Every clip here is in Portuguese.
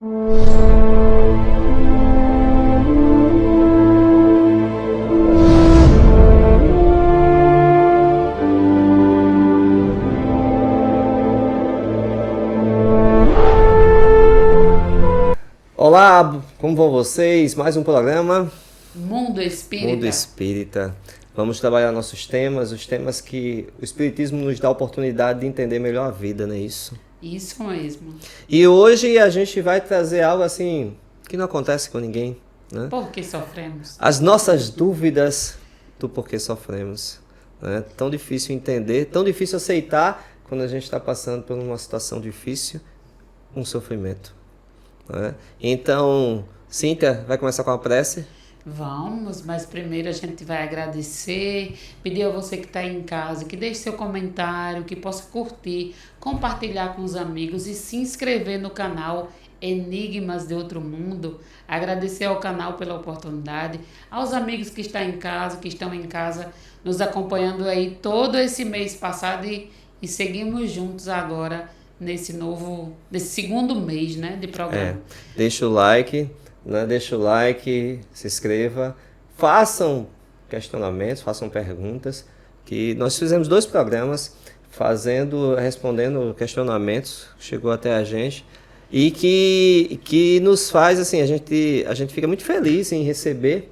Olá, como vão vocês? Mais um programa Mundo Espírita. Mundo Espírita. Vamos trabalhar nossos temas, os temas que o Espiritismo nos dá a oportunidade de entender melhor a vida, não é isso? Isso mesmo. E hoje a gente vai trazer algo assim que não acontece com ninguém, né? Por que sofremos? As nossas dúvidas do porquê sofremos, né? Tão difícil entender, tão difícil aceitar quando a gente está passando por uma situação difícil, um sofrimento, né? Então, Cíntia, vai começar com a prece? Vamos, mas primeiro a gente vai agradecer, pedir a você que está em casa, que deixe seu comentário, que possa curtir, compartilhar com os amigos e se inscrever no canal Enigmas de Outro Mundo. Agradecer ao canal pela oportunidade, aos amigos que estão em casa, nos acompanhando aí todo esse mês passado e seguimos juntos agora nesse segundo mês, né, de programa. Deixa o like, né? Deixa o like, se inscreva, façam questionamentos, façam perguntas, que nós fizemos 2 programas respondendo questionamentos, chegou até a gente, e que nos faz, assim, a gente fica muito feliz em receber.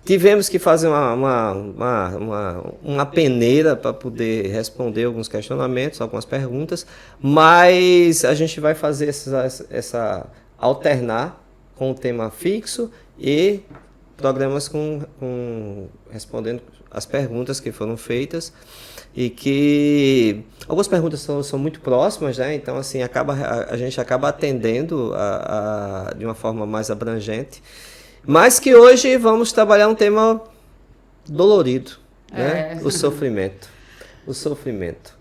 Tivemos que fazer uma peneira para poder responder alguns questionamentos, algumas perguntas, mas a gente vai fazer alternar com o tema fixo e programas respondendo as perguntas que foram feitas, e que algumas perguntas são muito próximas, né? Então, assim, a gente acaba atendendo de uma forma mais abrangente. Mas que hoje vamos trabalhar um tema dolorido, né? O sofrimento. O sofrimento.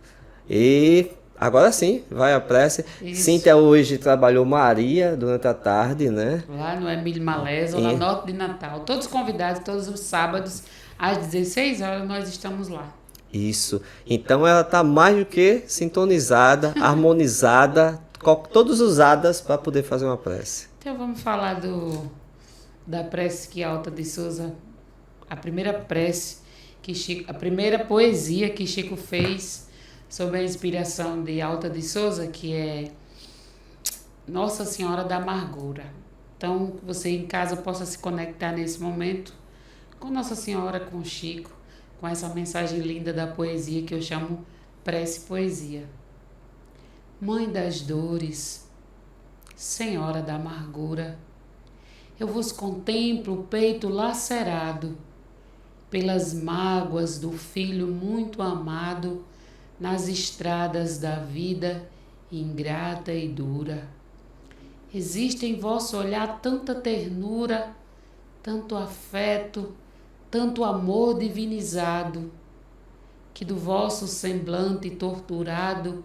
E agora sim, vai a prece. Isso. Cíntia hoje trabalhou Maria durante a tarde, né? Lá no Emílio Malesa, lá norte de Natal. Todos convidados, todos os sábados, às 16 horas, nós estamos lá. Isso. Então ela está mais do que sintonizada, harmonizada, todos usadas para poder fazer uma prece. Então vamos falar da prece que Alta de Souza, a primeira prece a primeira poesia que Chico fez sob a inspiração de Alta de Souza, que é Nossa Senhora da Amargura. Então, você em casa possa se conectar nesse momento com Nossa Senhora, com Chico, com essa mensagem linda da poesia que eu chamo Prece Poesia. Mãe das dores, Senhora da amargura, eu vos contemplo o peito lacerado pelas mágoas do filho muito amado nas estradas da vida ingrata e dura. Existe em vosso olhar tanta ternura, tanto afeto, tanto amor divinizado, que do vosso semblante torturado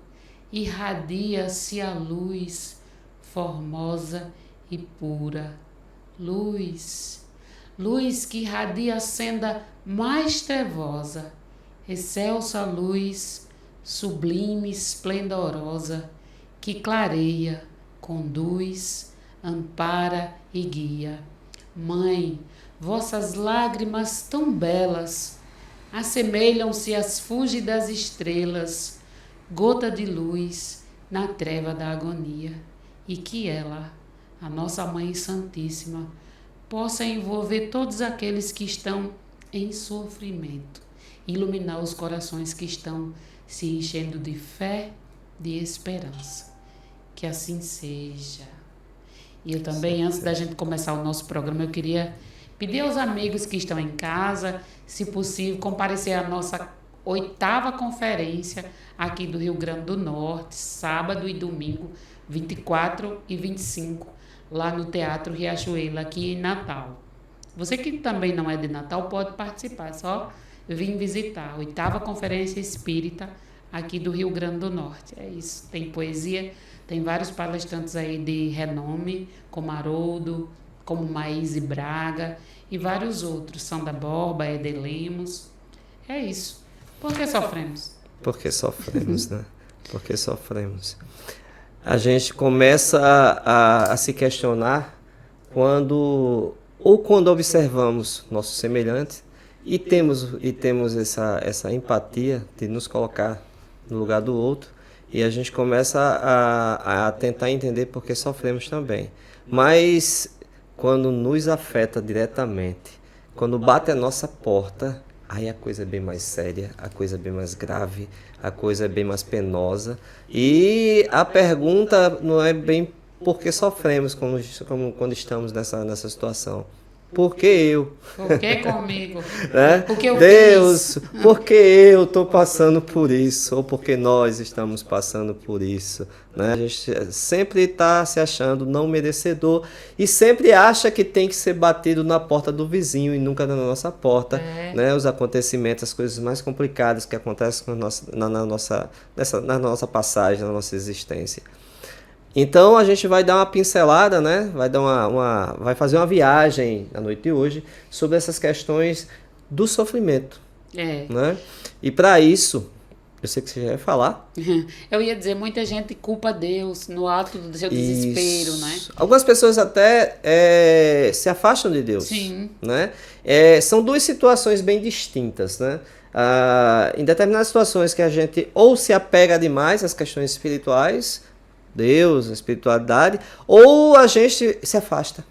irradia-se a luz formosa e pura. Luz, luz que irradia a senda mais trevosa, excelsa luz, sublime, esplendorosa, que clareia, conduz, ampara e guia. Mãe, vossas lágrimas tão belas assemelham-se às fúlgidas estrelas, gota de luz na treva da agonia, e que ela, a nossa Mãe Santíssima, possa envolver todos aqueles que estão em sofrimento, iluminar os corações que estão se enchendo de fé, de esperança. Que assim seja. E eu também, antes da gente começar o nosso programa, eu queria pedir aos amigos que estão em casa, se possível, comparecer à nossa 8ª conferência aqui do Rio Grande do Norte, sábado e domingo, 24 e 25, lá no Teatro Riachuelo, aqui em Natal. Você que também não é de Natal pode participar, é só vir visitar a 8ª Conferência Espírita aqui do Rio Grande do Norte. É isso, tem poesia, tem vários palestrantes aí de renome, como Haroldo, como Maíse Braga e vários outros, Sandra Borba, Eder Lemos. É isso. Por que sofremos? Por que sofremos, né? Por que sofremos? a gente começa a se questionar quando observamos nossos semelhantes e temos essa empatia de nos colocar no lugar do outro, e a gente começa a tentar entender por que sofremos também. Mas quando nos afeta diretamente, quando bate a nossa porta, aí a coisa é bem mais séria, a coisa é bem mais grave, a coisa é bem mais penosa. E a pergunta não é bem por que sofremos quando estamos nessa situação. Por que eu? Por que comigo? Né? Porque eu Deus, fiz. por que eu estou passando por isso? Ou porque nós estamos passando por isso? Né? A gente sempre está se achando não merecedor e sempre acha que tem que ser batido na porta do vizinho e nunca na nossa porta. É. Né? Os acontecimentos, as coisas mais complicadas que acontecem na nossa passagem, na nossa existência. Então a gente vai dar uma pincelada, né? Vai fazer uma viagem na noite de hoje sobre essas questões do sofrimento, É. né? E para isso, eu sei que você já vai falar. Eu ia dizer, muita gente culpa Deus no ato do seu desespero, né? Algumas pessoas até se afastam de Deus. Sim. Né? São duas situações bem distintas, né? Em determinadas situações que a gente ou se apega demais às questões espirituais, Deus, a espiritualidade, ou a gente se afasta.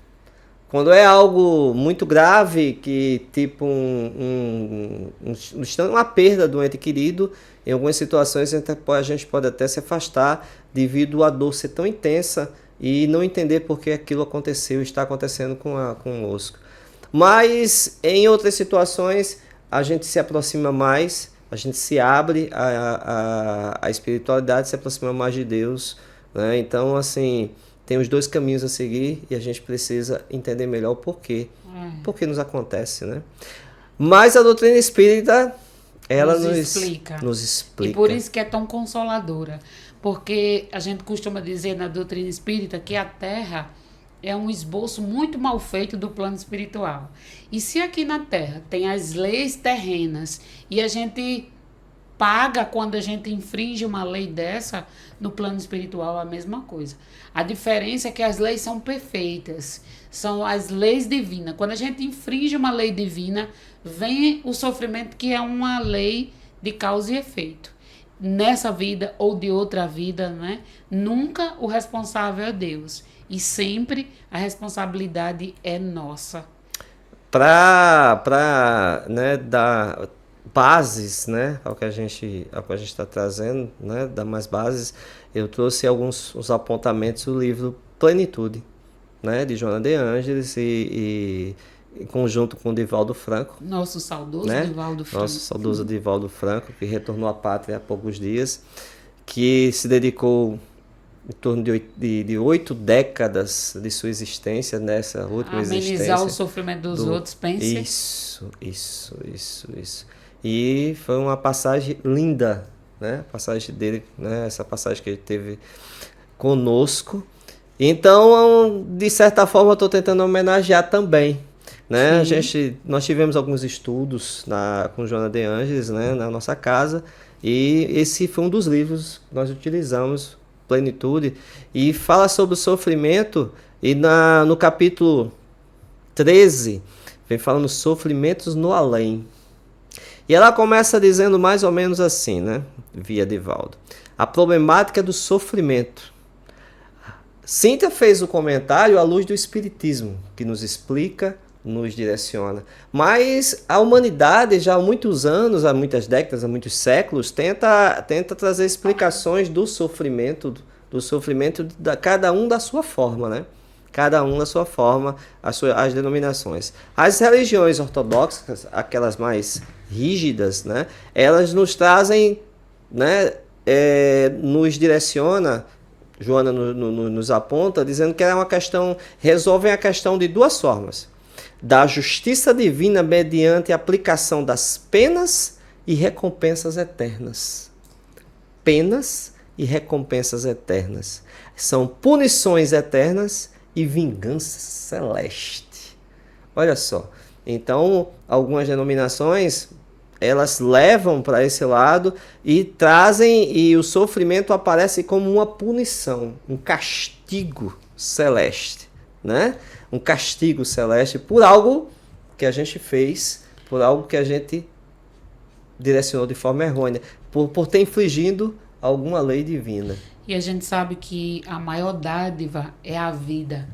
Quando é algo muito grave, que tipo uma perda do ente querido, em algumas situações a gente pode até se afastar devido à dor ser tão intensa e não entender por que aquilo aconteceu, está acontecendo conosco. Mas em outras situações a gente se aproxima mais, a gente se abre à espiritualidade, se aproxima mais de Deus. Né? Então, assim, tem os dois caminhos a seguir e a gente precisa entender melhor o porquê. Por que nos acontece, né? Mas a doutrina espírita, ela nos explica. E por isso que é tão consoladora. Porque a gente costuma dizer na doutrina espírita que a Terra é um esboço muito mal feito do plano espiritual. E se aqui na Terra tem as leis terrenas e a gente paga quando a gente infringe uma lei dessa, no plano espiritual a mesma coisa. A diferença é que as leis são perfeitas, são as leis divinas. Quando a gente infringe uma lei divina, vem o sofrimento, que é uma lei de causa e efeito. Nessa vida ou de outra vida, né? Nunca o responsável é Deus. E sempre a responsabilidade é nossa. Para né, dar bases, né, ao que a gente está trazendo, né, dar mais bases, eu trouxe os apontamentos do livro Plenitude, né, de Joana de Ângeles e em conjunto com Divaldo Franco. Nosso saudoso, né? Divaldo Franco. Nosso saudoso Divaldo Franco, que retornou à pátria há poucos dias, que se dedicou em torno de 8 décadas de sua existência, nessa última existência. Amenizar o sofrimento dos outros, pense. Isso. E foi uma passagem linda, né? A passagem dele, né? Essa passagem que ele teve conosco. Então, de certa forma, eu estou tentando homenagear também, né? Nós tivemos alguns estudos com Joana de Ângeles, né? Na nossa casa, e esse foi um dos livros que nós utilizamos, Plenitude, e fala sobre o sofrimento, e no capítulo 13, vem falando sofrimentos no além. E ela começa dizendo mais ou menos assim, né? Via Divaldo. A problemática do sofrimento. Cíntia fez o comentário à luz do Espiritismo, que nos explica, nos direciona. Mas a humanidade, já há muitos anos, há muitas décadas, há muitos séculos, tenta trazer explicações do sofrimento de cada um da sua forma, né? Cada um da sua forma, as denominações. As religiões ortodoxas, aquelas mais rígidas, né? Elas nos trazem, né? Nos direciona, Joana nos aponta, dizendo que é uma questão, resolvem a questão de duas formas: da justiça divina mediante a aplicação das penas e recompensas eternas. Penas e recompensas eternas. São punições eternas e vingança celeste. Olha só. Então, algumas denominações elas levam para esse lado e trazem, e o sofrimento aparece como uma punição, um castigo celeste, né? Um castigo celeste por algo que a gente fez, por algo que a gente direcionou de forma errônea, por ter infringido alguma lei divina. E a gente sabe que a maior dádiva é a vida.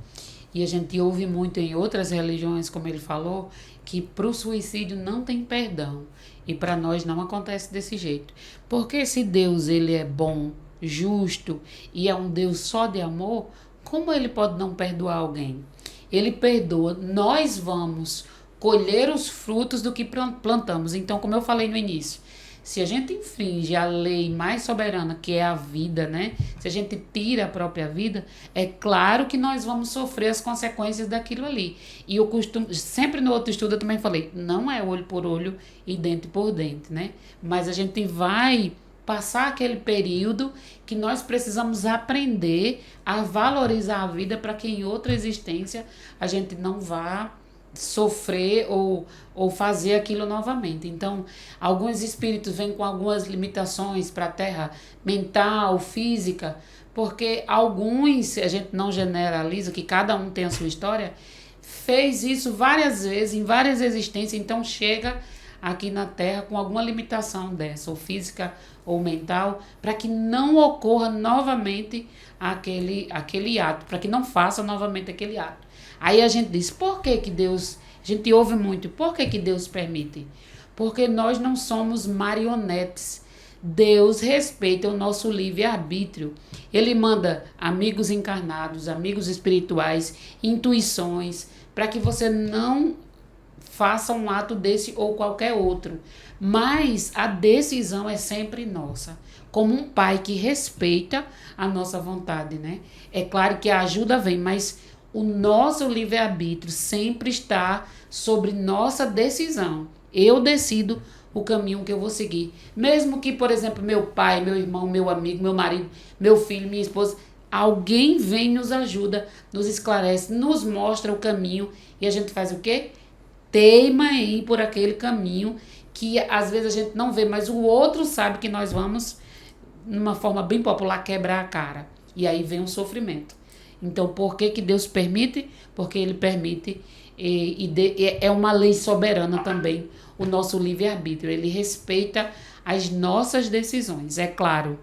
E a gente ouve muito em outras religiões, como ele falou, que para o suicídio não tem perdão. E para nós não acontece desse jeito. Porque se Deus ele é bom, justo e é um Deus só de amor, como ele pode não perdoar alguém? Ele perdoa. Nós vamos colher os frutos do que plantamos. Então, como eu falei no início, se a gente infringe a lei mais soberana, que é a vida, né? Se a gente tira a própria vida, é claro que nós vamos sofrer as consequências daquilo ali. E eu costumo, sempre no outro estudo eu também falei, não é olho por olho e dente por dente, né? Mas a gente vai passar aquele período que nós precisamos aprender a valorizar a vida para que em outra existência a gente não vá sofrer ou fazer aquilo novamente. Então, alguns espíritos vêm com algumas limitações para a Terra, mental, física, porque alguns, a gente não generaliza, que cada um tem a sua história, fez isso várias vezes, em várias existências, então chega aqui na Terra com alguma limitação dessa, ou física ou mental, para que não ocorra novamente aquele ato, para que não faça novamente aquele ato. Aí a gente diz, por que que Deus... A gente ouve muito, por que que Deus permite? Porque nós não somos marionetes. Deus respeita o nosso livre-arbítrio. Ele manda amigos encarnados, amigos espirituais, intuições, para que você não faça um ato desse ou qualquer outro. Mas a decisão é sempre nossa. Como um pai que respeita a nossa vontade, né? É claro que a ajuda vem, mas o nosso livre-arbítrio sempre está sobre nossa decisão. Eu decido o caminho que eu vou seguir. Mesmo que, por exemplo, meu pai, meu irmão, meu amigo, meu marido, meu filho, minha esposa, alguém vem e nos ajuda, nos esclarece, nos mostra o caminho e a gente faz o quê? Teima em ir por aquele caminho que às vezes a gente não vê, mas o outro sabe que nós vamos, numa forma bem popular, quebrar a cara. E aí vem o sofrimento. Então, por que que Deus permite? Porque Ele permite, é uma lei soberana também, o nosso livre-arbítrio. Ele respeita as nossas decisões, é claro.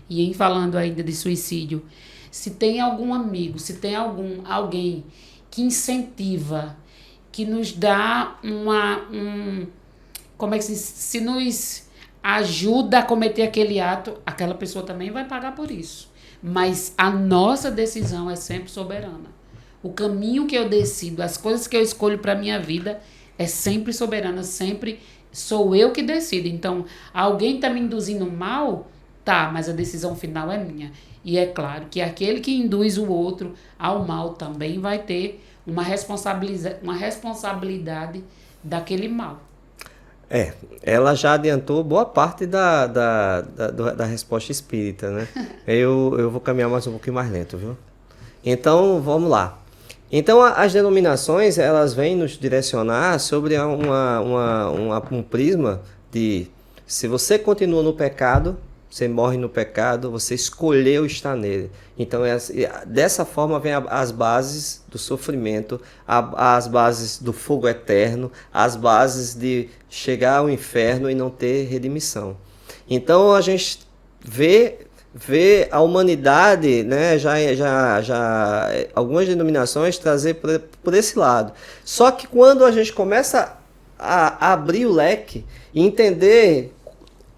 E em falando ainda de suicídio, se tem algum amigo, se tem alguém que incentiva, que nos dá como é que se nos ajuda a cometer aquele ato, aquela pessoa também vai pagar por isso. Mas a nossa decisão é sempre soberana. O caminho que eu decido, as coisas que eu escolho para a minha vida é sempre soberana, sempre sou eu que decido. Então, alguém está me induzindo mal, tá, mas a decisão final é minha. E é claro que aquele que induz o outro ao mal também vai ter uma responsabilidade daquele mal. Ela já adiantou boa parte da resposta espírita, né? Eu vou caminhar mais um pouquinho mais lento, viu? Então, vamos lá. Então, as denominações, elas vêm nos direcionar sobre um prisma de se você continua no pecado, você morre no pecado, você escolheu estar nele. Então, dessa forma vem as bases do sofrimento, as bases do fogo eterno, as bases de chegar ao inferno e não ter redimissão. Então, a gente vê a humanidade, né, já algumas denominações trazer por esse lado. Só que quando a gente começa a abrir o leque e entender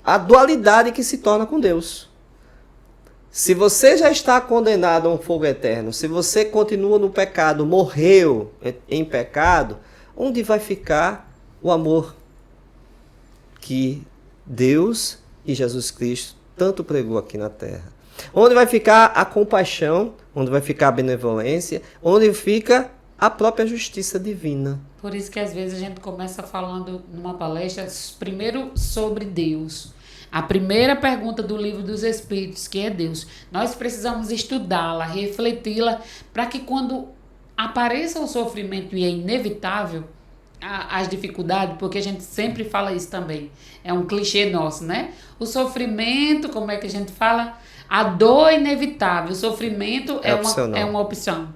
a dualidade que se torna com Deus. Se você já está condenado a um fogo eterno, se você continua no pecado, morreu em pecado, onde vai ficar o amor que Deus e Jesus Cristo tanto pregou aqui na terra? Onde vai ficar a compaixão? Onde vai ficar a benevolência? Onde fica a própria justiça divina? Por isso que às vezes a gente começa falando numa palestra primeiro sobre Deus. A primeira pergunta do Livro dos Espíritos, que é Deus, nós precisamos estudá-la, refleti-la, para que quando apareça o sofrimento e é inevitável, as dificuldades, porque a gente sempre fala isso também. É um clichê nosso, né? O sofrimento, como é que a gente fala? A dor é inevitável, o sofrimento é uma opção.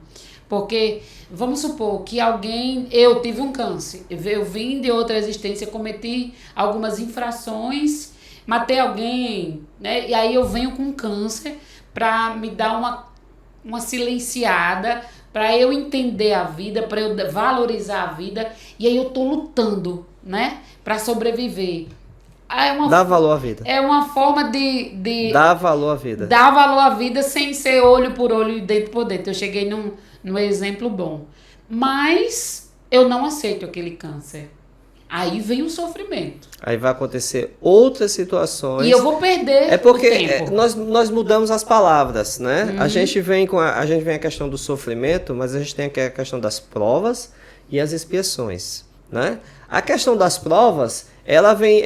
Porque, vamos supor que eu tive um câncer, eu vim de outra existência, cometi algumas infrações, matei alguém, né? E aí eu venho com câncer para me dar uma silenciada, para eu entender a vida, para eu valorizar a vida, e aí eu tô lutando, né? Para sobreviver. Dá valor à vida. É uma forma de dar valor à vida. Dar valor à vida sem ser olho por olho e dente por dente. Eu cheguei num exemplo bom. Mas eu não aceito aquele câncer. Aí vem o sofrimento. Aí vai acontecer outras situações. E eu vou perder É porque o tempo. Nós mudamos as palavras, né? A gente vem a questão do sofrimento, mas a gente tem a questão das provas e as expiações, né? A questão das provas, ela vem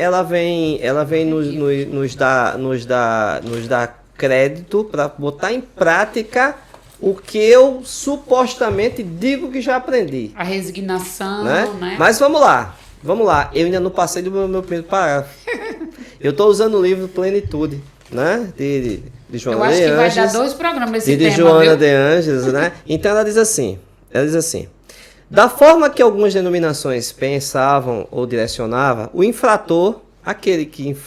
nos dar crédito para botar em prática o que eu supostamente digo que já aprendi. A resignação, né? Mas vamos lá. Eu ainda não passei do meu primeiro parágrafo. Eu estou usando o livro Plenitude, né? De Joana de Ângeles. Eu acho que vai dar 2 programas esse tema, de Joana de Ângeles, né? Então ela diz assim, da forma que algumas denominações pensavam ou direcionavam, o infrator, aquele que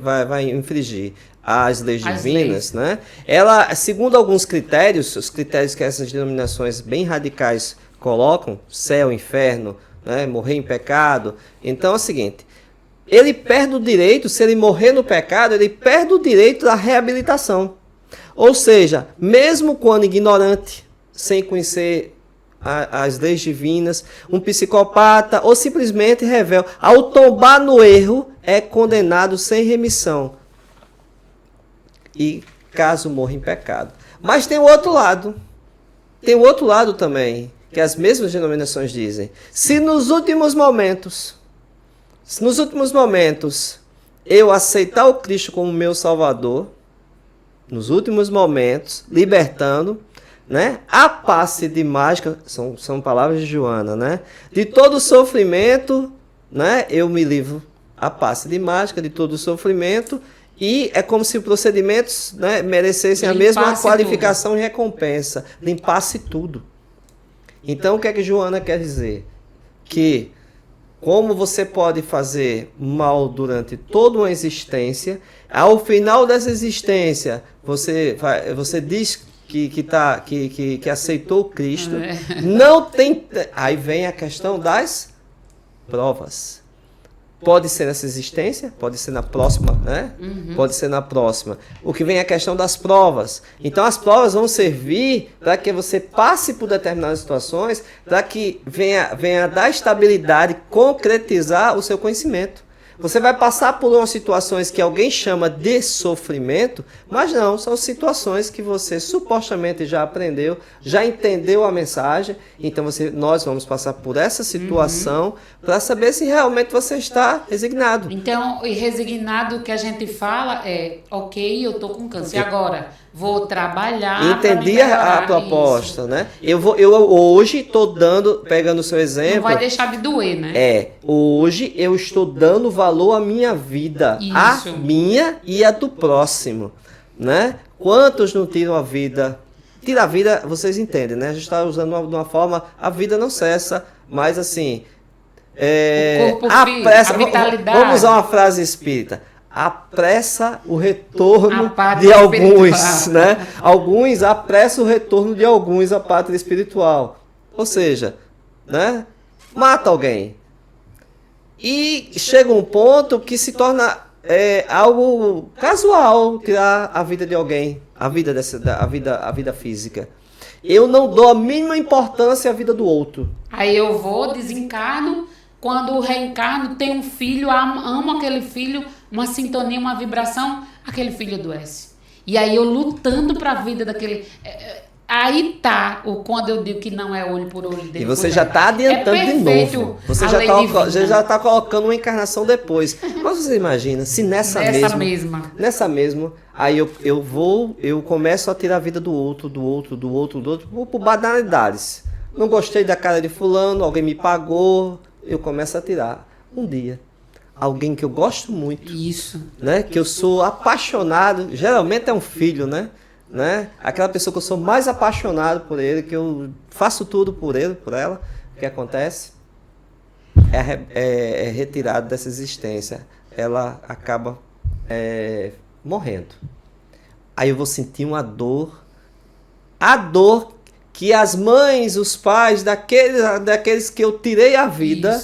vai infringir as leis divinas, né? Ela, segundo alguns critérios, os critérios que essas denominações bem radicais colocam, céu, inferno, né? Morrer em pecado. Então é o seguinte, ele perde o direito, se ele morrer no pecado, ele perde o direito da reabilitação. Ou seja, mesmo quando ignorante, sem conhecer as leis divinas, um psicopata ou simplesmente rebelde, ao tombar no erro, é condenado sem remissão. E caso morra em pecado. Mas tem o outro lado. Tem o outro lado também, que as mesmas denominações dizem. Se nos últimos momentos eu aceitar o Cristo como meu Salvador, nos últimos momentos, libertando, né? A passe de mágica, são palavras de Joana, né? De todo sofrimento, né? Eu me livro a passe de mágica, de todo sofrimento, e é como se os procedimentos, né, merecessem a mesma qualificação e recompensa, limpasse tudo. Então o que é que Joana quer dizer? Que como você pode fazer mal durante toda uma existência, ao final dessa existência, você diz que aceitou Cristo, não tem. Aí vem a questão das provas. Pode ser nessa existência, pode ser na próxima, né? Pode ser na próxima. O que vem é a questão das provas. Então as provas vão servir para que você passe por determinadas situações, para que venha dar estabilidade, concretizar o seu conhecimento. Você vai passar por umas situações que alguém chama de sofrimento, mas não, são situações que você supostamente já aprendeu, já entendeu a mensagem. Então nós vamos passar por essa situação para saber se realmente você está resignado. Então, e resignado, o que a gente fala é, ok, eu estou com câncer, agora vou trabalhar. Entendi a proposta, né? Eu hoje estou pegando o seu exemplo. Não vai deixar de doer, né? Hoje eu estou dando valor à minha vida, a minha e a do próximo, né? Quantos não tiram a vida? Tira a vida, vocês entendem, né? A gente está usando de uma forma, a vida não cessa, mas assim, o corpo a vitalidade. Vamos usar uma frase espírita. Apressa o retorno de alguns, né? Alguns apressam o retorno de alguns à pátria espiritual. Ou seja, né? Mata alguém. E chega um ponto que se torna algo casual tirar a vida de alguém, a vida física. Eu não dou a mínima importância à vida do outro. Aí eu vou, desencarno, quando reencarno, tem um filho, amo aquele filho, uma sintonia, uma vibração, aquele filho adoece. E aí eu lutando para a vida daquele... Aí tá quando eu digo que não é olho por olho dele. E você já está adiantando de novo. Você já está colocando uma encarnação depois. Mas você imagina, se nessa mesma, aí eu começo a tirar a vida do outro, vou por banalidades. Não gostei da cara de fulano, alguém me pagou, eu começo a tirar um dia. Alguém que eu gosto muito, Isso. né? Que eu sou apaixonado, geralmente é um filho, né? Aquela pessoa que eu sou mais apaixonado por ele, que eu faço tudo por ele, por ela. O que acontece? É retirado dessa existência. Ela acaba morrendo. Aí eu vou sentir uma dor. A dor que as mães, os pais daqueles que eu tirei a vida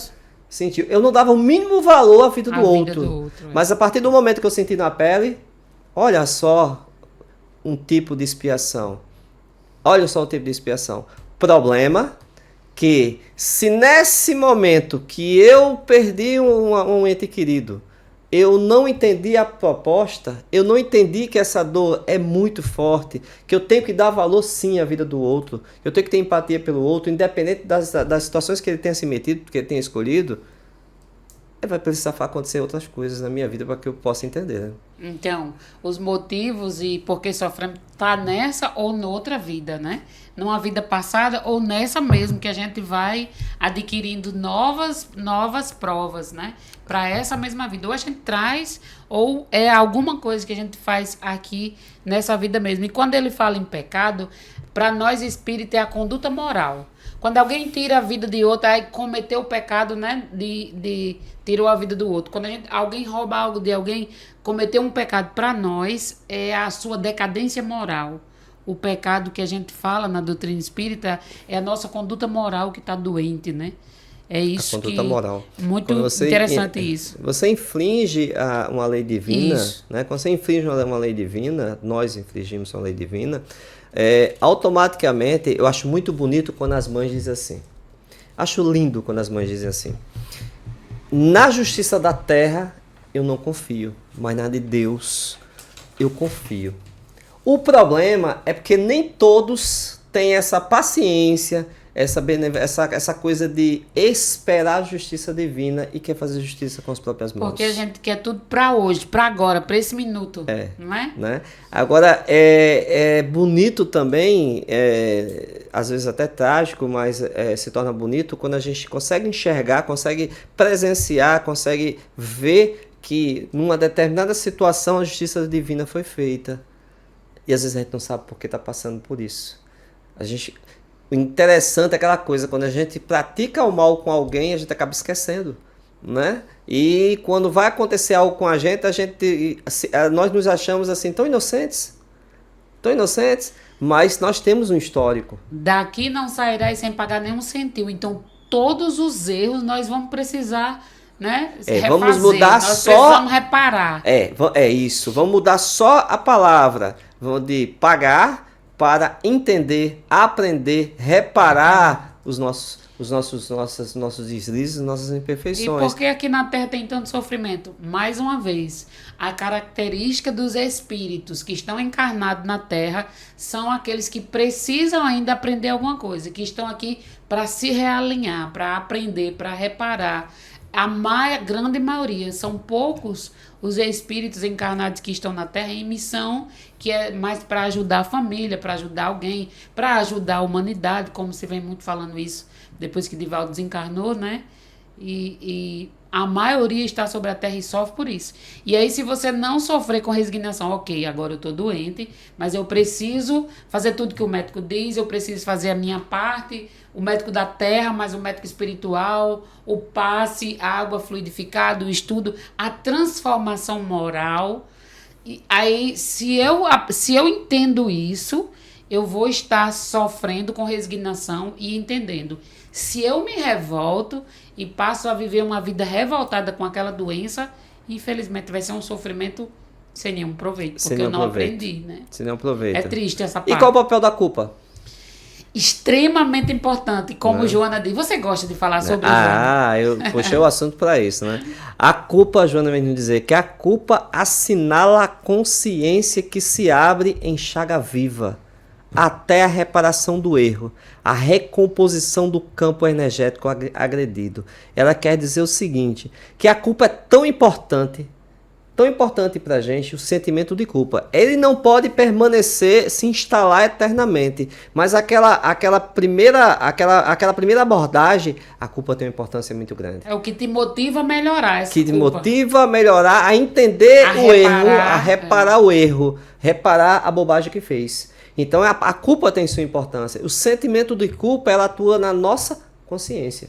sentiu. Eu não dava o mínimo valor à vida do outro. Mas a partir do momento que eu senti na pele, olha só um tipo de expiação. Olha só o tipo de expiação. Problema que se nesse momento que eu perdi um ente querido, eu não entendi a proposta, eu não entendi que essa dor é muito forte, que eu tenho que dar valor sim à vida do outro, que eu tenho que ter empatia pelo outro, independente das situações que ele tenha se metido, que ele tenha escolhido, vai precisar acontecer outras coisas na minha vida para que eu possa entender, né? Então, os motivos e por que sofremos tá nessa ou noutra vida, né? Numa vida passada ou nessa mesmo, que a gente vai adquirindo novas provas, né? Para essa mesma vida. Ou a gente traz, ou é alguma coisa que a gente faz aqui nessa vida mesmo. E quando ele fala em pecado, para nós espírito é a conduta moral. Quando alguém tira a vida de outro, aí cometeu o pecado, né? Tirou a vida do outro. Quando alguém rouba algo de alguém, cometeu um pecado. Para nós, é a sua decadência moral. O pecado que a gente fala na doutrina espírita é a nossa conduta moral que está doente, né? É isso a conduta moral. Muito interessante isso. Você infringe uma lei divina, né? Quando você infringe uma lei divina, nós infringimos uma lei divina, automaticamente, eu acho muito bonito quando as mães dizem assim. Acho lindo quando as mães dizem assim. Na justiça da terra, eu não confio, mas na de Deus, eu confio. O problema é porque nem todos têm essa paciência, essa coisa de esperar a justiça divina e quer fazer justiça com as próprias mãos. Porque a gente quer tudo para hoje, para agora, para esse minuto, não é? Né? Agora, é bonito também, às vezes até trágico, mas se torna bonito quando a gente consegue enxergar, consegue presenciar, consegue ver que numa determinada situação a justiça divina foi feita. E às vezes a gente não sabe por que está passando por isso. O interessante é aquela coisa, quando a gente pratica o mal com alguém, a gente acaba esquecendo, né? E quando vai acontecer algo com a gente, nós nos achamos assim tão inocentes, mas nós temos um histórico. Daqui não sairás sem pagar nenhum centavo. Então, todos os erros nós vamos precisar, né, refazer. Vamos mudar nós precisamos reparar. Isso. Vamos mudar só a palavra. Vamos de pagar para entender, aprender, reparar os nossos deslizes, nossas imperfeições. E por que aqui na Terra tem tanto sofrimento? Mais uma vez, a característica dos espíritos que estão encarnados na Terra são aqueles que precisam ainda aprender alguma coisa, que estão aqui para se realinhar, para aprender, para reparar. A grande maioria, são poucos os espíritos encarnados que estão na Terra em missão, que é mais para ajudar a família, para ajudar alguém, para ajudar a humanidade, como se vem muito falando isso depois que Divaldo desencarnou, né? E a maioria está sobre a Terra e sofre por isso. E aí, se você não sofrer com resignação, ok, agora eu estou doente, mas eu preciso fazer tudo que o médico diz, eu preciso fazer a minha parte, o médico da Terra, mas o médico espiritual, o passe, a água fluidificada, o estudo, a transformação moral. E aí, se eu entendo isso, eu vou estar sofrendo com resignação e entendendo. Se eu me revolto e passo a viver uma vida revoltada com aquela doença, infelizmente vai ser um sofrimento sem nenhum proveito, porque eu não aprendi, né? Sem nenhum proveito. É triste essa parte. E qual o papel da culpa? Extremamente importante, como Joana diz. Você gosta de falar sobre isso? Eu puxei o assunto para isso, né? A culpa, Joana vem dizer que a culpa assinala a consciência que se abre em chaga viva, até a reparação do erro, a recomposição do campo energético agredido. Ela quer dizer o seguinte, que a culpa é tão importante tão importante para a gente o sentimento de culpa. Ele não pode permanecer, se instalar eternamente, mas aquela primeira abordagem, a culpa tem uma importância muito grande. É o que te motiva a melhorar essa Que te culpa. motiva a melhorar, a entender o erro, a reparar o erro, reparar a bobagem que fez. Então a culpa tem sua importância. O sentimento de culpa, ela atua na nossa consciência.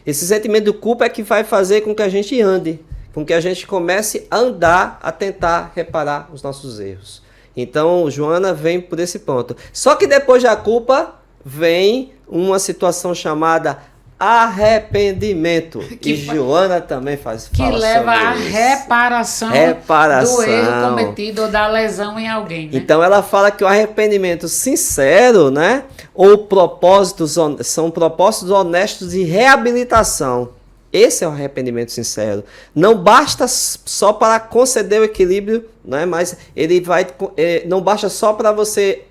Esse sentimento de culpa é que vai fazer com que a gente ande, com que a gente comece a andar, a tentar reparar os nossos erros. Então, Joana vem por esse ponto. Só que depois da culpa, vem uma situação chamada arrependimento. E Joana também fala que leva à reparação do erro cometido ou da lesão em alguém. Né? Então, ela fala que o arrependimento sincero, né, ou são propósitos honestos de reabilitação. Esse é o arrependimento sincero. Não basta só para conceder o equilíbrio, né? Mas ele vai, não basta só para você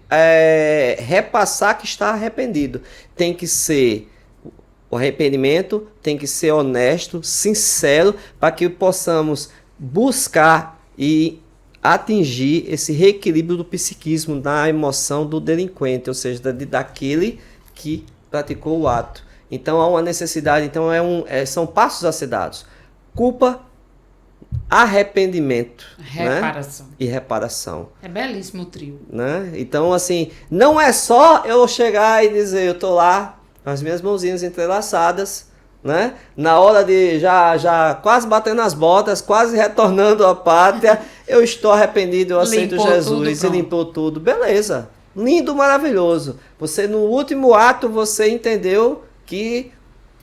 repassar que está arrependido. Tem que ser o arrependimento, tem que ser honesto, sincero, para que possamos buscar e atingir esse reequilíbrio do psiquismo, da emoção do delinquente, ou seja, daquele que praticou o ato. Então há uma necessidade, então são passos a ser dados. Culpa, arrependimento, reparação. Né? E reparação. É belíssimo o trio. Né? Então, assim, não é só eu chegar e dizer, eu tô lá com as minhas mãozinhas entrelaçadas, né? Na hora de já quase batendo as botas, quase retornando à pátria, eu estou arrependido, eu aceito limpou Jesus, tudo, e limpou tudo. Beleza, lindo, maravilhoso. Você, no último ato, você entendeu que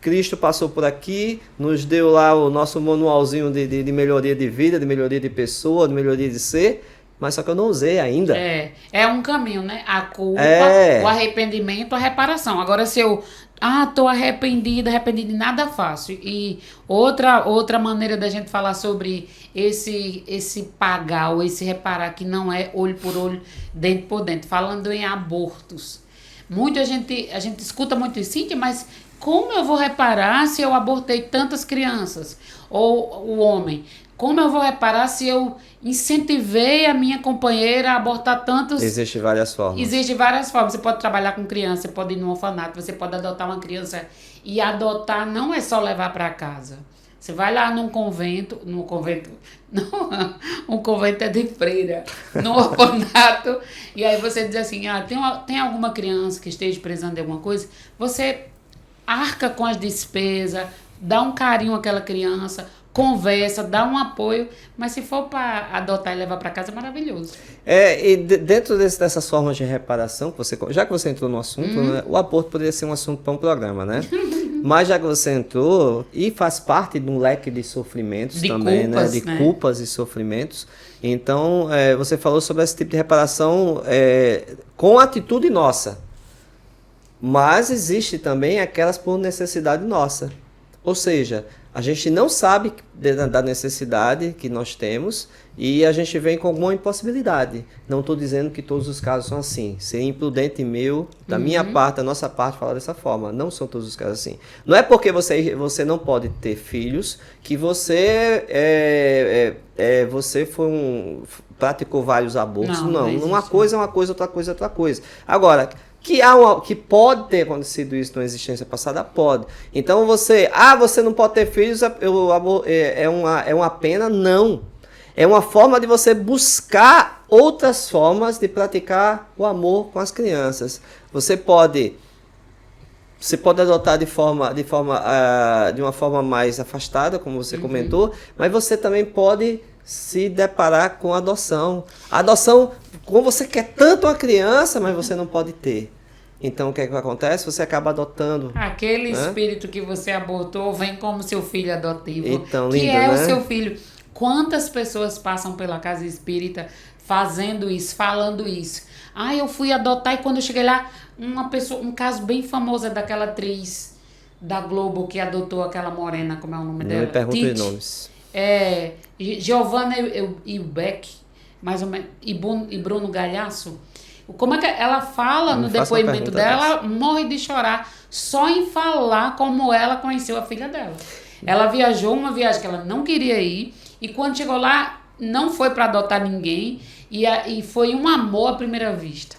Cristo passou por aqui, nos deu lá o nosso manualzinho de melhoria de vida, de melhoria de pessoa, de melhoria de ser, mas só que eu não usei ainda. É um caminho, né? A culpa, o arrependimento, a reparação. Agora, se eu tô arrependido, nada faço. E outra maneira da gente falar sobre esse pagar ou esse reparar, que não é olho por olho, dente por dente, falando em abortos. A gente escuta muito isso, Cíntia, mas como eu vou reparar se eu abortei tantas crianças? Ou o homem, como eu vou reparar se eu incentivei a minha companheira a abortar tantos... Existem várias formas. Você pode trabalhar com criança, você pode ir num orfanato, você pode adotar uma criança. E adotar não é só levar para casa. Você vai lá um convento é de freira, num orfanato, e aí você diz assim, tem alguma criança que esteja precisando de alguma coisa, você arca com as despesas, dá um carinho àquela criança, conversa, dá um apoio, mas se for para adotar e levar para casa, é maravilhoso. E dentro dessas formas de reparação, já que você entrou no assunto, né, o aborto poderia ser um assunto para um programa, né? Mas já que você entrou, e faz parte de um leque de sofrimentos também, culpas, né? De culpas e sofrimentos. Então, você falou sobre esse tipo de reparação com atitude nossa. Mas existe também aquelas por necessidade nossa. Ou seja, a gente não sabe da necessidade que nós temos e a gente vem com alguma impossibilidade. Não estou dizendo que todos os casos são assim. Seria imprudente meu, da minha parte, da nossa parte, falar dessa forma. Não são todos os casos assim. Não é porque você não pode ter filhos que você praticou vários abortos. Não. Uma coisa é uma coisa, outra coisa é outra coisa. Agora... Que pode ter acontecido isso na existência passada? Pode. Então você não pode ter filhos, é uma pena? Não. É uma forma de você buscar outras formas de praticar o amor com as crianças. Você pode adotar de uma forma mais afastada, como você comentou, mas você também pode se deparar com a adoção. A adoção, como você quer tanto uma criança, mas você não pode ter. Então, o que acontece? Você acaba adotando. Aquele espírito que você abortou vem como seu filho adotivo. Então, que lindo, é né? o seu filho. Quantas pessoas passam pela casa espírita fazendo isso, falando isso? Eu fui adotar e quando eu cheguei lá, um caso bem famoso é daquela atriz da Globo que adotou aquela morena, como é o nome dela? Não me pergunto os nomes. Giovanna Ilbeck, mais ou menos, e Bruno Galhaço. Como é que ela fala no depoimento dela? Ela morre de chorar só em falar como ela conheceu a filha dela. Ela viajou uma viagem que ela não queria ir e quando chegou lá, não foi para adotar ninguém e foi um amor à primeira vista.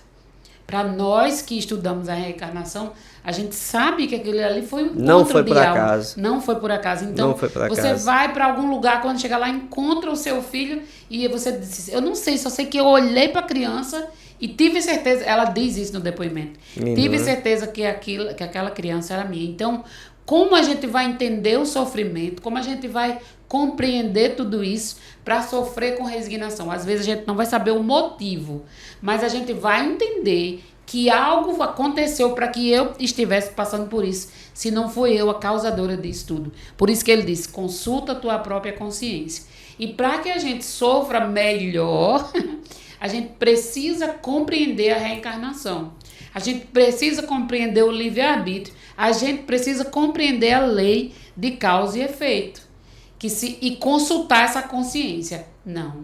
Para nós que estudamos a reencarnação, a gente sabe que aquele ali foi um Não encontro foi de por alma. acaso. Não foi por acaso. Então, Não foi por você acaso. vai para algum lugar, quando chega lá, encontra o seu filho e você diz, eu não sei, só sei que eu olhei para a criança e tive certeza, ela diz isso no depoimento, tive certeza que aquela criança era minha. Então, como a gente vai entender o sofrimento, como a gente vai compreender tudo isso para sofrer com resignação? Às vezes a gente não vai saber o motivo, mas a gente vai entender que algo aconteceu para que eu estivesse passando por isso, se não fui eu a causadora disso tudo. Por isso que ele diz, consulta a tua própria consciência. E para que a gente sofra melhor, a gente precisa compreender a reencarnação. A gente precisa compreender o livre-arbítrio. A gente precisa compreender a lei de causa e efeito. E consultar essa consciência.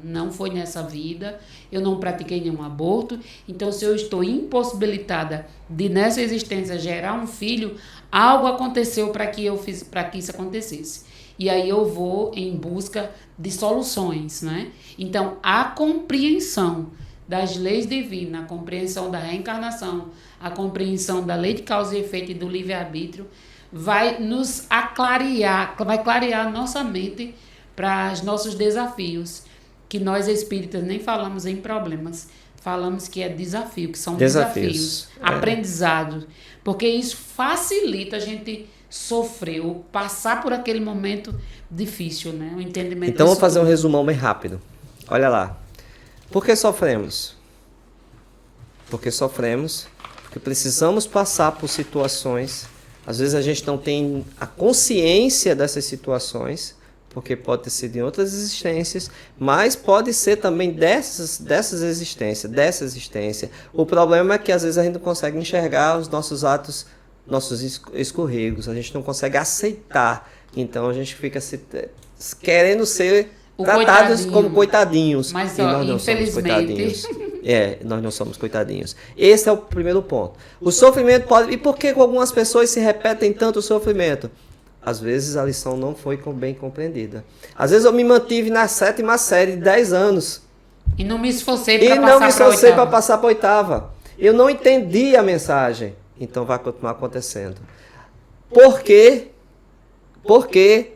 Não foi nessa vida, eu não pratiquei nenhum aborto, então se eu estou impossibilitada de nessa existência gerar um filho, algo aconteceu para que isso acontecesse. E aí eu vou em busca de soluções, né? Então, a compreensão das leis divinas, a compreensão da reencarnação, a compreensão da lei de causa e efeito e do livre-arbítrio vai nos clarear a nossa mente para os nossos desafios, que nós espíritas nem falamos em problemas, falamos que é desafio, que são desafios. Aprendizado, porque isso facilita a gente sofrer ou passar por aquele momento difícil, né? O entendimento. Então, vou fazer um resumão bem rápido. Olha lá. Por que sofremos? Porque sofremos, porque precisamos passar por situações. Às vezes a gente não tem a consciência dessas situações, porque pode ter sido em outras existências, mas pode ser também dessa existência. O problema é que às vezes a gente não consegue enxergar os nossos atos, nossos escorregos, a gente não consegue aceitar. Então a gente fica querendo ser tratados como coitadinhos. Mas, e nós não somos coitadinhos. Nós não somos coitadinhos. Esse é o primeiro ponto. O sofrimento pode... E por que algumas pessoas se repetem tanto o sofrimento? Às vezes a lição não foi bem compreendida. Às vezes eu me mantive na 7ª série de 10 anos. E não me esforcei para passar para a 8ª. Eu não entendi a mensagem. Então vai continuar acontecendo. Por quê? Porque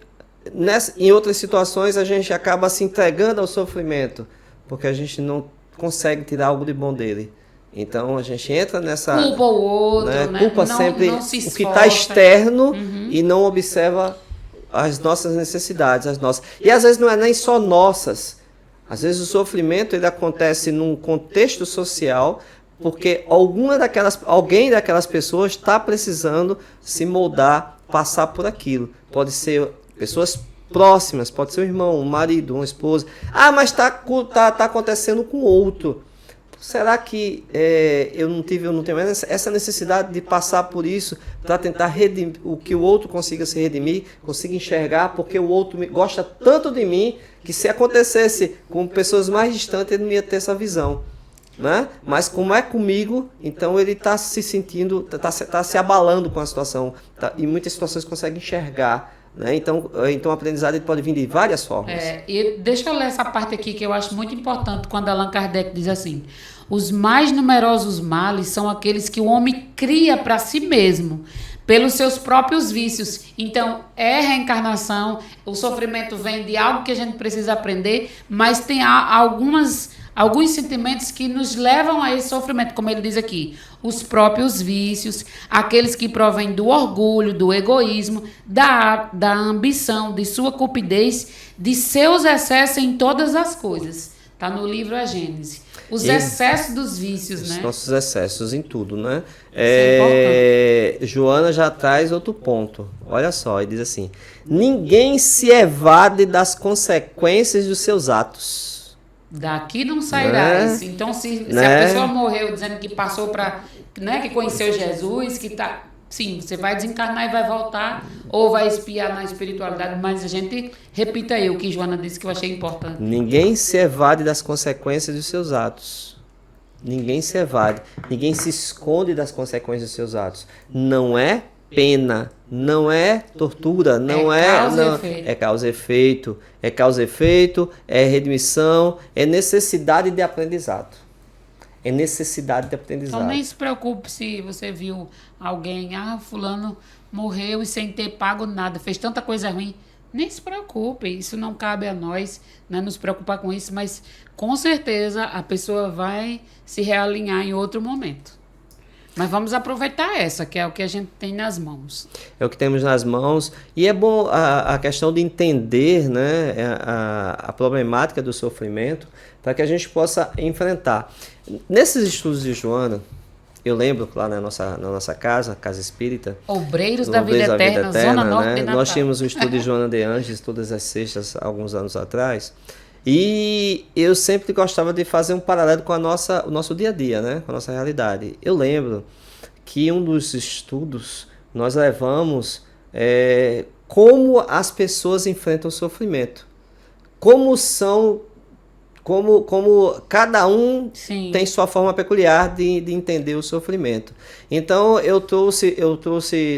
em outras situações a gente acaba se entregando ao sofrimento. Porque a gente não consegue tirar algo de bom dele. Então a gente entra nessa... Culpa o outro, né? Culpa sempre o que está externo e não observa as nossas necessidades. E às vezes não é nem só nossas. Às vezes o sofrimento ele acontece num contexto social porque alguém daquelas pessoas está precisando se moldar, passar por aquilo. Pode ser pessoas próximas, pode ser um irmão, um marido, uma esposa. Ah, mas tá acontecendo com outro. Será que eu não tenho essa necessidade de passar por isso para tentar redimir, o que o outro consiga se redimir, consiga enxergar, porque o outro gosta tanto de mim que se acontecesse com pessoas mais distantes ele não ia ter essa visão, né? Mas como é comigo, então ele está se sentindo, está se abalando com a situação, e muitas situações consegue enxergar. Né? Então o aprendizado ele pode vir de várias formas. E deixa eu ler essa parte aqui que eu acho muito importante, quando Allan Kardec diz assim: os mais numerosos males são aqueles que o homem cria para si mesmo, pelos seus próprios vícios. Então, reencarnação, o sofrimento vem de algo que a gente precisa aprender, mas tem alguns sentimentos que nos levam a esse sofrimento, como ele diz aqui: os próprios vícios, aqueles que provêm do orgulho, do egoísmo, da ambição, de sua cupidez, de seus excessos em todas as coisas. Está no livro A Gênese. Os excessos dos vícios, né? Os nossos excessos em tudo, né? Isso Joana já traz outro ponto. Olha só, ele diz assim: ninguém se evade das consequências dos seus atos. Daqui não sairá isso. Então, se a pessoa morreu dizendo que passou para... Né, que conheceu Jesus, que tá... Sim, você vai desencarnar e vai voltar, ou vai espiar na espiritualidade, mas a gente... Repita aí o que Joana disse que eu achei importante. Ninguém se evade das consequências dos seus atos. Ninguém se evade. Ninguém se esconde das consequências dos seus atos. Não é pena. Não é tortura, não é causa e efeito, é redimissão, é necessidade de aprendizado. É necessidade de aprendizado. Então nem se preocupe se você viu alguém, fulano morreu e sem ter pago nada, fez tanta coisa ruim. Nem se preocupe, isso não cabe a nós, né, nos preocupar com isso, mas com certeza a pessoa vai se realinhar em outro momento. Mas vamos aproveitar essa, que é o que a gente tem nas mãos. É o que temos nas mãos. E é bom a questão de entender, né, a problemática do sofrimento para que a gente possa enfrentar. Nesses estudos de Joana, eu lembro lá na nossa casa espírita, Obreiros da Vida Eterna, Zona Norte de Natal. Nós tínhamos um estudo de Joana de Anjos todas as sextas, alguns anos atrás. E eu sempre gostava de fazer um paralelo com o nosso dia a dia, né? Com a nossa realidade. Eu lembro que um dos estudos nós levamos como as pessoas enfrentam o sofrimento. Como cada um Sim. tem sua forma peculiar de entender o sofrimento. Então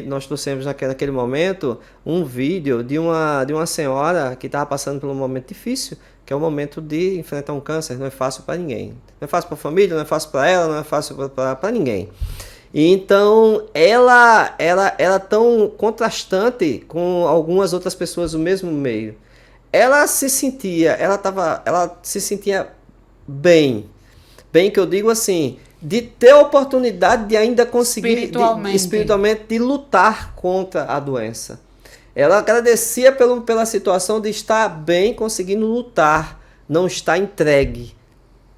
nós trouxemos naquele momento um vídeo de uma senhora que estava passando por um momento difícil, que é o momento de enfrentar um câncer. Não é fácil para ninguém. Não é fácil para a família, não é fácil para ela, não é fácil para ninguém. E então ela tão contrastante com algumas outras pessoas do mesmo meio. Ela se sentia bem que eu digo assim, de ter a oportunidade de ainda conseguir espiritualmente de lutar contra a doença. Ela agradecia pela situação de estar bem, conseguindo lutar, não estar entregue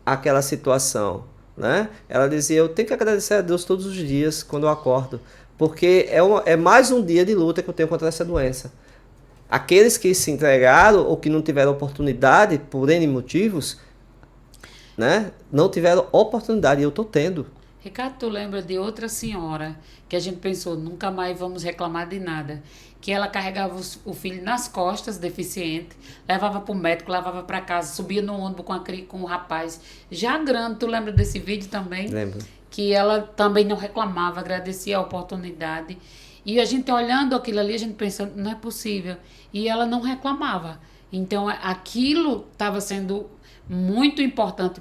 àquela situação, né? Ela dizia, eu tenho que agradecer a Deus todos os dias quando eu acordo, porque é mais um dia de luta que eu tenho contra essa doença. Aqueles que se entregaram ou que não tiveram oportunidade, por N motivos, né, não tiveram oportunidade, e eu estou tendo. Ricardo, tu lembra de outra senhora que a gente pensou, nunca mais vamos reclamar de nada, que ela carregava o filho nas costas, deficiente, levava para o médico, levava para casa, subia no ônibus com o rapaz, já grande. Tu lembra desse vídeo também? Lembro. Que ela também não reclamava, agradecia a oportunidade. E a gente olhando aquilo ali, a gente pensando, não é possível. E ela não reclamava. Então, aquilo estava sendo muito importante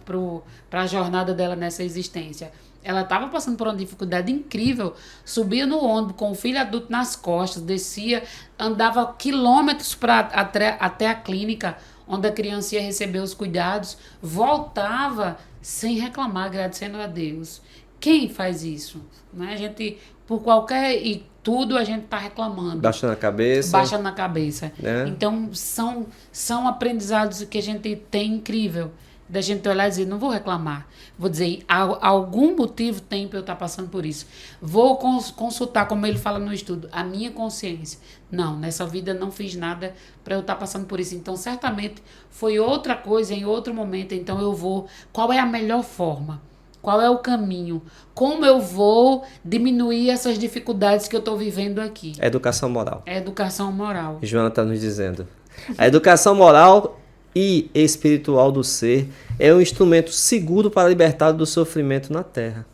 para a jornada dela nessa existência. Ela estava passando por uma dificuldade incrível, subia no ônibus com o filho adulto nas costas, descia, andava quilômetros até a clínica, onde a criança ia receber os cuidados, voltava sem reclamar, agradecendo a Deus. Quem faz isso? Né? A gente, por qualquer... E tudo a gente está reclamando. Baixando a cabeça. Baixando a cabeça. Né? Então, são aprendizados que a gente tem incrível. Da gente olhar e dizer, não vou reclamar. Vou dizer, algum motivo tem para eu estar passando por isso. Vou consultar, como ele fala no estudo, a minha consciência. Não, nessa vida não fiz nada para eu estar passando por isso. Então, certamente, foi outra coisa em outro momento. Então, eu vou... Qual é a melhor forma? Qual é o caminho? Como eu vou diminuir essas dificuldades que eu estou vivendo aqui? Educação moral. É educação moral. Joana está nos dizendo. A educação moral e espiritual do ser é um instrumento seguro para a liberdade do sofrimento na Terra.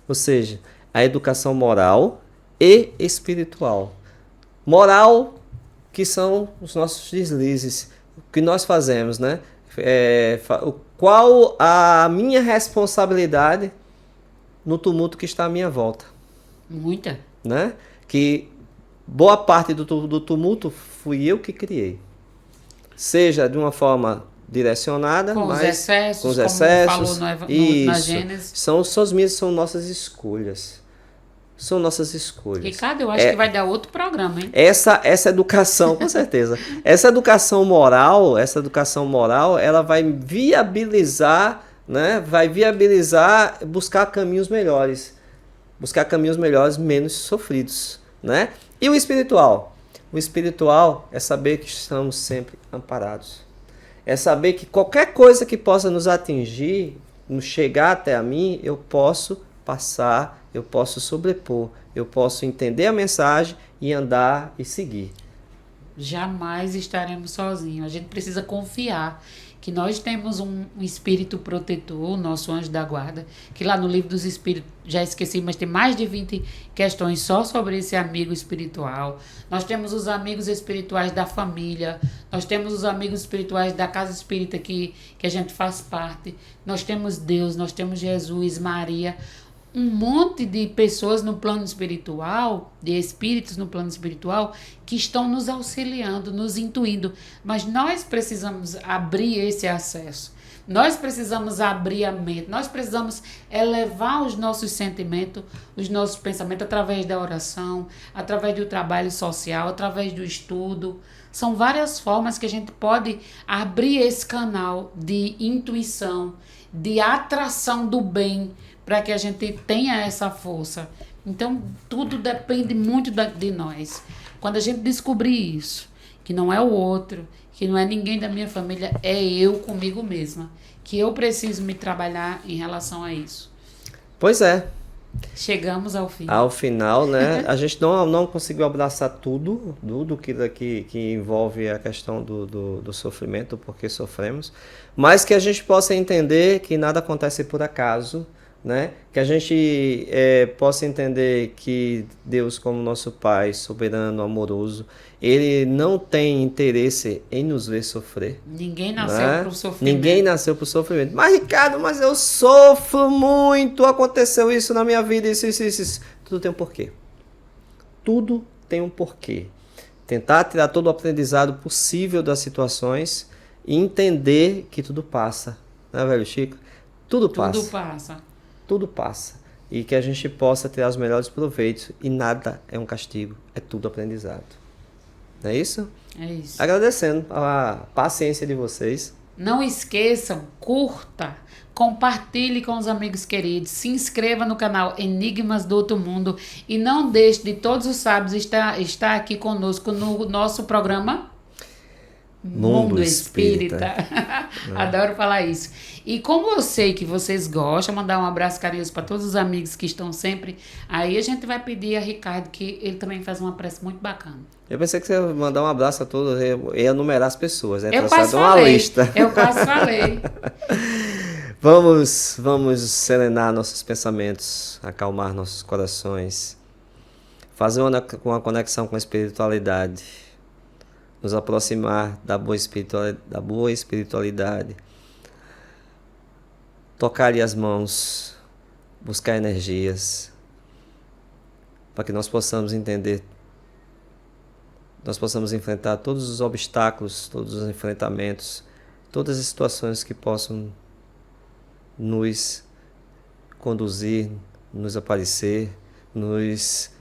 Ou seja, a educação moral e espiritual. Moral, que são os nossos deslizes, o que nós fazemos, né? Qual a minha responsabilidade no tumulto que está à minha volta? Muita. Né? Que boa parte do tumulto fui eu que criei. Seja de uma forma direcionada, com os excessos, como falou na Gênesis. São nossas escolhas. São nossas escolhas. Ricardo, eu acho que vai dar outro programa, hein? Essa educação, com certeza. Essa educação moral, ela vai viabilizar, né? Vai viabilizar buscar caminhos melhores. Buscar caminhos melhores, menos sofridos, né? E o espiritual? O espiritual é saber que estamos sempre amparados. É saber que qualquer coisa que possa nos atingir, nos chegar até a mim, eu posso passar, eu posso sobrepor, eu posso entender a mensagem e andar e seguir. Jamais estaremos sozinhos. A gente precisa confiar que nós temos um espírito protetor, o nosso anjo da guarda, que lá no livro dos espíritos, já esqueci, mas tem mais de 20 questões só sobre esse amigo espiritual. Nós temos os amigos espirituais da família, nós temos os amigos espirituais da casa espírita que a gente faz parte, nós temos Deus, nós temos Jesus, Maria, um monte de pessoas no plano espiritual, de espíritos no plano espiritual, que estão nos auxiliando, nos intuindo. Mas nós precisamos abrir esse acesso. Nós precisamos abrir a mente. Nós precisamos elevar os nossos sentimentos, os nossos pensamentos através da oração, através do trabalho social, através do estudo. São várias formas que a gente pode abrir esse canal de intuição, de atração do bem, para que a gente tenha essa força. Então, tudo depende muito de nós. Quando a gente descobrir isso, que não é o outro, que não é ninguém da minha família, é eu comigo mesma, que eu preciso me trabalhar em relação a isso. Pois é. Chegamos ao fim. Ao final, né? A gente não conseguiu abraçar tudo que envolve a questão do sofrimento, porque sofremos, mas que a gente possa entender que nada acontece por acaso, né? Que a gente possa entender que Deus, como nosso Pai soberano, amoroso, Ele não tem interesse em nos ver sofrer. Ninguém nasceu né? para o sofrimento. Ninguém nasceu para o sofrimento. Mas, Ricardo, mas eu sofro muito, aconteceu isso na minha vida, isso. Tudo tem um porquê. Tudo tem um porquê. Tentar tirar todo o aprendizado possível das situações e entender que tudo passa. Né, velho Chico? Tudo passa. Tudo passa. Tudo passa. E que a gente possa tirar os melhores proveitos. E nada é um castigo. É tudo aprendizado. Não é isso? É isso. Agradecendo a paciência de vocês. Não esqueçam, curta, compartilhe com os amigos queridos, se inscreva no canal Enigmas do Outro Mundo e não deixe de todos os sábados estar aqui conosco no nosso programa Mundo Espírita. Adoro falar isso. E como eu sei que vocês gostam, mandar um abraço carinhoso para todos os amigos que estão sempre aí, a gente vai pedir a Ricardo que ele também faz uma prece muito bacana. Eu pensei que você ia mandar um abraço a todos, ia enumerar as pessoas, eu quase falei. Eu quase falei. Vamos serenar nossos pensamentos, acalmar nossos corações, fazer uma conexão com a espiritualidade, nos aproximar da boa espiritualidade, tocar-lhe as mãos, buscar energias, para que nós possamos entender, nós possamos enfrentar todos os obstáculos, todos os enfrentamentos, todas as situações que possam nos conduzir, nos aparecer, nos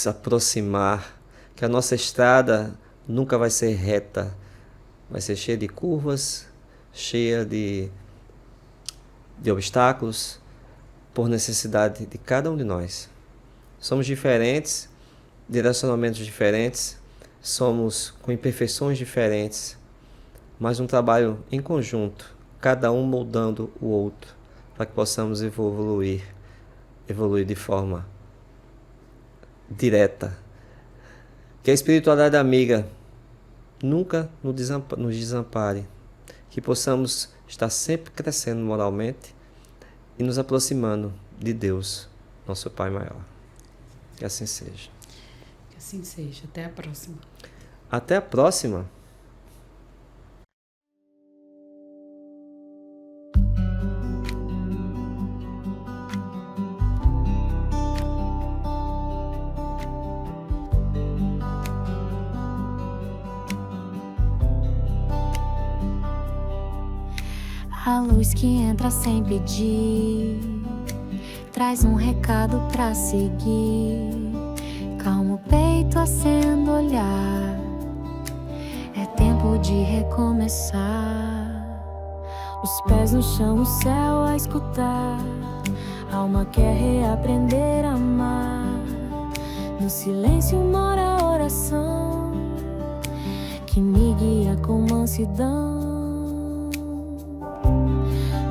aproximar, que a nossa estrada nunca vai ser reta, vai ser cheia de curvas, cheia de obstáculos, por necessidade de cada um de nós. Somos diferentes, direcionamentos diferentes, somos com imperfeições diferentes, mas um trabalho em conjunto, cada um moldando o outro, para que possamos evoluir de forma direta. Que a espiritualidade amiga nunca nos desampare, que possamos estar sempre crescendo moralmente e nos aproximando de Deus, nosso Pai maior. Que assim seja. Que assim seja. Até a próxima. Até a próxima. A luz que entra sem pedir, traz um recado pra seguir. Calma o peito, acenda o olhar, é tempo de recomeçar. Os pés no chão, o céu a escutar. Alma quer reaprender a amar. No silêncio mora a oração que me guia com mansidão.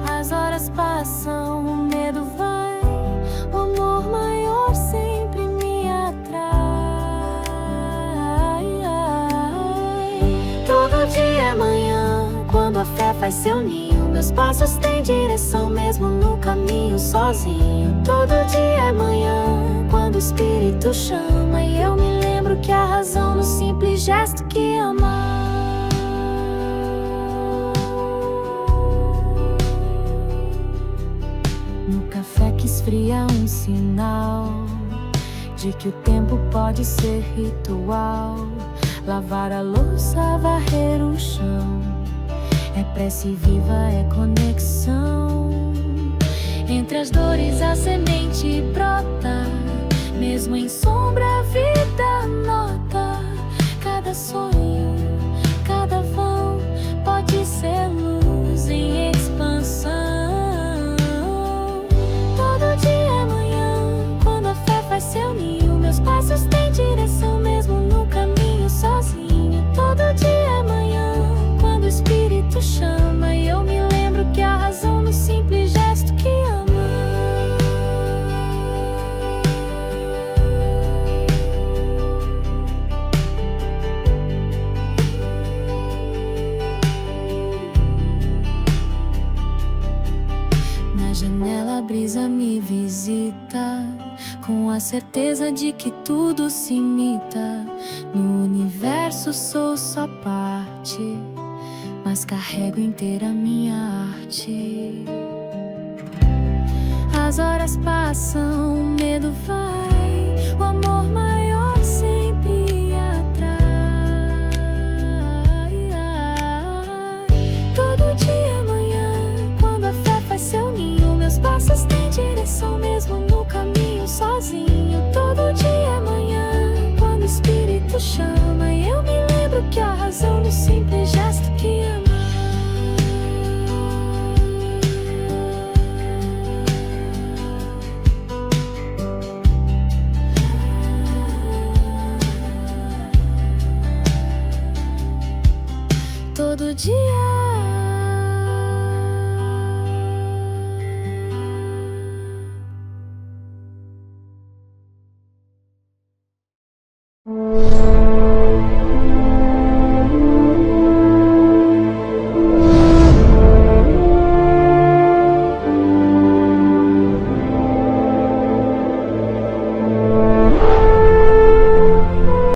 As horas passam, o medo vai, o amor maior sempre me atrai. Todo dia é manhã, faz seu ninho. Meus passos têm direção mesmo no caminho sozinho. Todo dia é manhã, quando o Espírito chama, e eu me lembro que a razão no simples gesto que ama. No café que esfria, um sinal de que o tempo pode ser ritual. Lavar a louça, varrer o chão, é prece viva, é conexão. Entre as dores a semente brota, mesmo em sombra a vida nota. Cada sonho, cada vão pode ser luz em expansão. Todo dia é manhã, quando a fé faz seu ninho. Meus passos têm direção mesmo no caminho sozinho. Todo dia é manhã, quando o Espírito chama, e eu me lembro que a razão no simples gesto que ama. Na janela a brisa me visita, com a certeza de que tudo se imita. No universo sou só parte, mas carrego inteira minha arte. As horas passam, o medo vai, o amor maior sempre atrai. Todo dia é manhã, quando a fé faz seu ninho. Meus passos têm direção mesmo no caminho sozinho. Todo dia é manhã, quando o Espírito chama, e eu me lembro que a razão no simples gesto que ama. Todo dia.